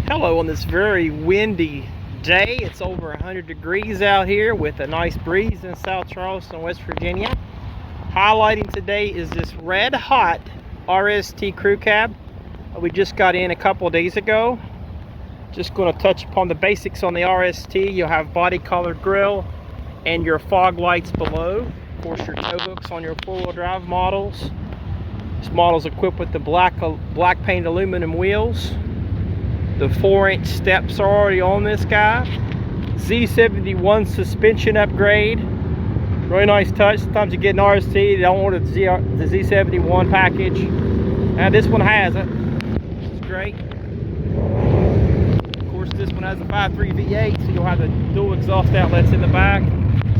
Hello on this very windy day. It's over 100 degrees out here with a nice breeze in South Charleston, West Virginia. Highlighting today is this Red Hot RST crew cab. We just got in a couple days ago. Just going to touch upon the basics on the RST. You'll have body colored grille and your fog lights below. Of course, your tow hooks on your four-wheel drive models. This model is equipped with the black paint aluminum wheels. The 4-inch steps are already on this guy. Z71 Suspension upgrade. Really nice touch. Sometimes you get an RST, they don't order the Z71 package. Now this one has it, which is great. Of course, this one has a 5.3 V8, so you'll have the dual exhaust outlets in the back.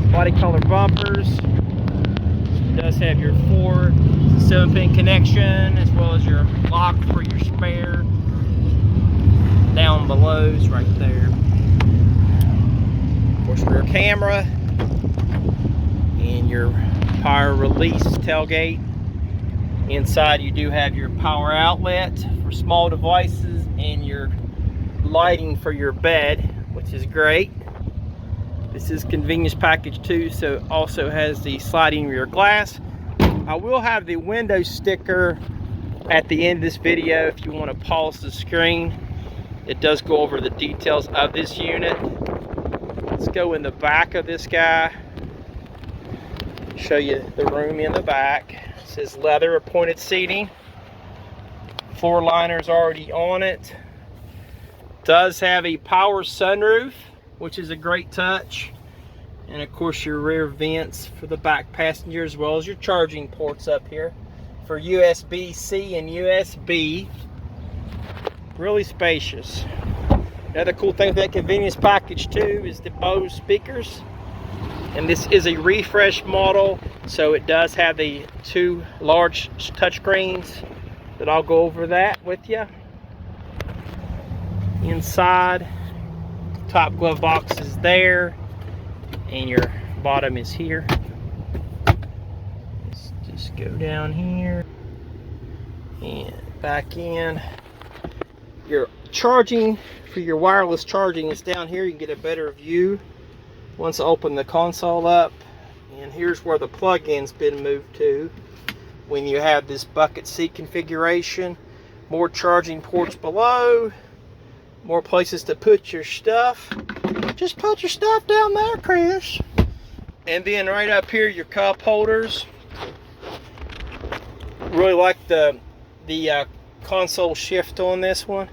Body color bumpers. It does have your 4 7-pin connection, as well as your lock for your spare. Down below is right there. Of course, rear camera and your power release tailgate. Inside you do have your power outlet for small devices and your lighting for your bed, which is great. This is convenience package 2, so it also has the sliding rear glass. I will have the window sticker at the end of this video if you want to pause the screen. It does go over the details of this unit. Let's go in the back of this guy. Show you the room in the back. It says leather appointed seating. Floor liner's already on it. Does have a power sunroof, which is a great touch. And of course your rear vents for the back passenger, as well as your charging ports up here for USB-C and USB. Really spacious. Another cool thing with that convenience package 2 is the Bose speakers. And this is a refresh model, so it does have the 2 large touchscreens that I'll go over that with you. Inside, top glove box is there, and your bottom is here. Let's just go down here and back in. Your charging for your wireless charging is down here. You can get a better view once I open the console up. And here's where the plug-in's been moved to when you have this bucket seat configuration. More charging ports below, more places to put your stuff. Just put your stuff down there, Chris. And then right up here, your cup holders. Really like the console shift on this one.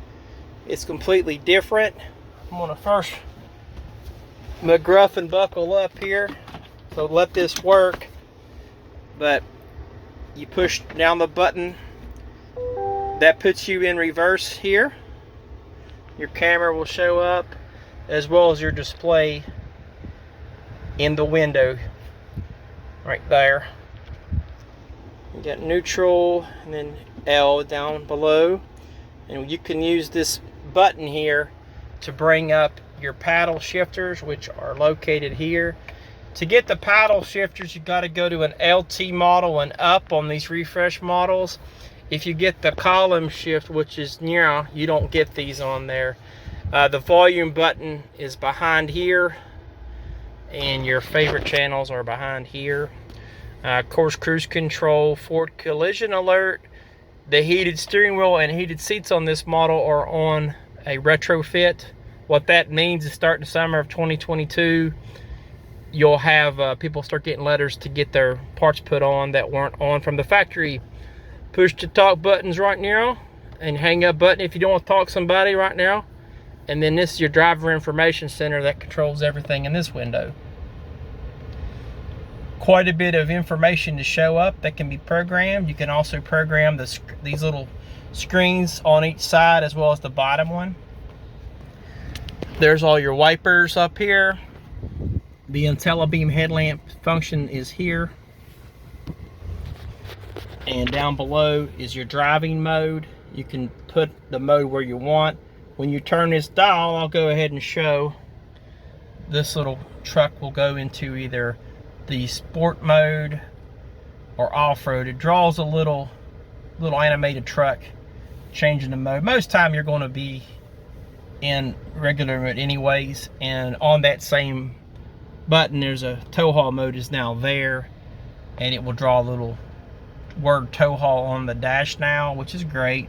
It's completely different. I'm gonna first McGruff and buckle up here, so let this work. But you push down the button, that puts you in reverse here. Your camera will show up, as well as your display in the window right there. You got neutral and then L down below, and you can use this button here to bring up your paddle shifters, which are located here. To get the paddle shifters, you got to go to an LT model and up on these refresh models. If you get the column shift, which is near, you don't get these on there. The volume button is behind here, and your favorite channels are behind here. Of course, cruise control, forward collision alert. The heated steering wheel and heated seats on this model are on a retrofit. What that means is starting the summer of 2022, you'll have people start getting letters to get their parts put on that weren't on from the factory. Push to talk buttons right now, and hang up button if you don't want to talk to somebody right now. And then this is your driver information center that controls everything in this window. Quite a bit of information to show up that can be programmed. You can also program these little screens on each side, as well as the bottom one. There's all your wipers up here. The IntelliBeam headlamp function is here. And down below is your driving mode. You can put the mode where you want. When you turn this dial, I'll go ahead and show, this little truck will go into either the sport mode or off-road. It draws a little animated truck changing the mode. Most time you're going to be in regular mode anyways, and on that same button there's a tow haul mode is now there, and it will draw a little word tow haul on the dash now, which is great.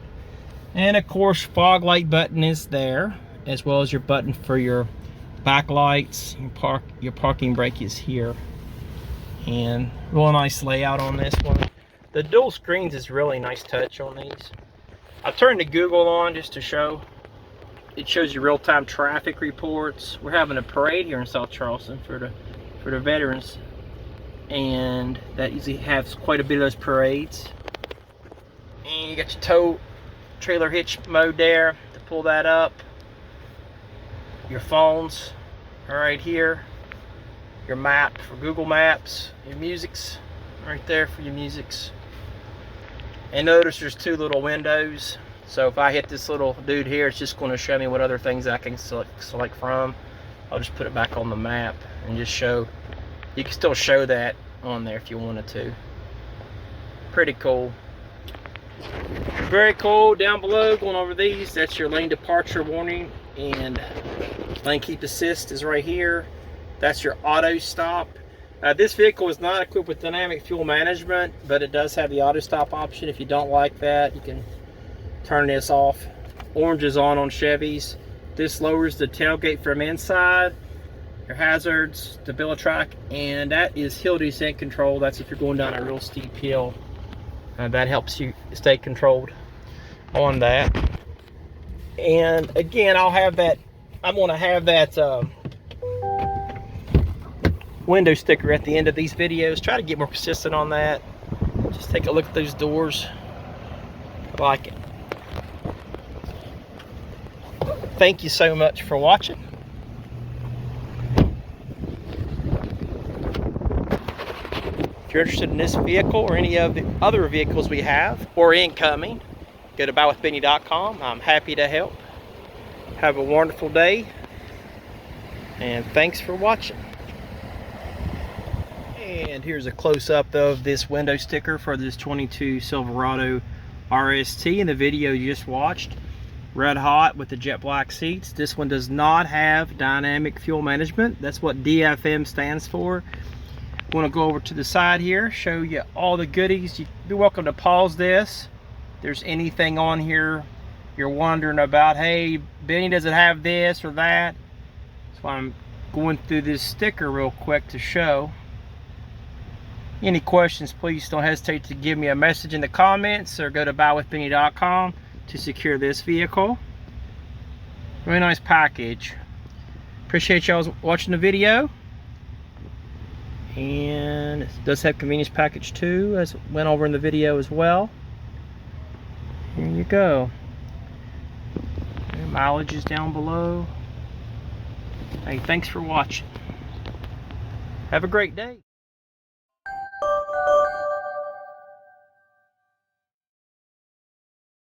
And of course fog light button is there, as well as your button for your back lights. Your parking brake is here, and real nice layout on this one. The dual screens is really nice touch on these. I turned the Google on just to show. It shows you real-time traffic reports. We're having a parade here in South Charleston for the veterans, and that usually has quite a bit of those parades. And you got your tow trailer hitch mode there to pull that up. Your phones are right here. Your map for Google Maps. Your music's right there for your music's. And notice there's two little windows. So if I hit this little dude here, it's just going to show me what other things I can select from. I'll just put it back on the map and just show. You can still show that on there if you wanted to. Pretty cool. Very cool. Down below, going over these, that's your lane departure warning, and lane keep assist is right here. That's your auto stop. This vehicle is not equipped with dynamic fuel management, but it does have the auto stop option. If you don't like that, you can turn this off. Orange is on Chevys. This lowers the tailgate from inside. Your hazards, stabilitrack, and that is hill descent control. That's if you're going down a real steep hill. That helps you stay controlled on that. And again, I'll have that. I'm going to have that window sticker at the end of these videos. Try to get more consistent on that. Just take a look at those doors. I like it. Thank you so much for watching. If you're interested in this vehicle or any of the other vehicles we have or incoming, go to buywithbenny.com. I'm happy to help. Have a wonderful day, and thanks for watching. And here's a close-up of this window sticker for this 22 Silverado RST in the video you just watched. Red hot with the jet black seats. This one does not have dynamic fuel management. That's what DFM stands for. I want to go over to the side here, show you all the goodies. You're welcome to pause this. If there's anything on here you're wondering about, hey, Benny, does it have this or that? So I'm going through this sticker real quick to show. Any questions, please don't hesitate to give me a message in the comments, or go to buywithbenny.com to secure this vehicle. Really nice package. Appreciate y'all watching the video. And it does have convenience package too, as went over in the video as well. Here you go. Mileage is down below. Hey, thanks for watching. Have a great day.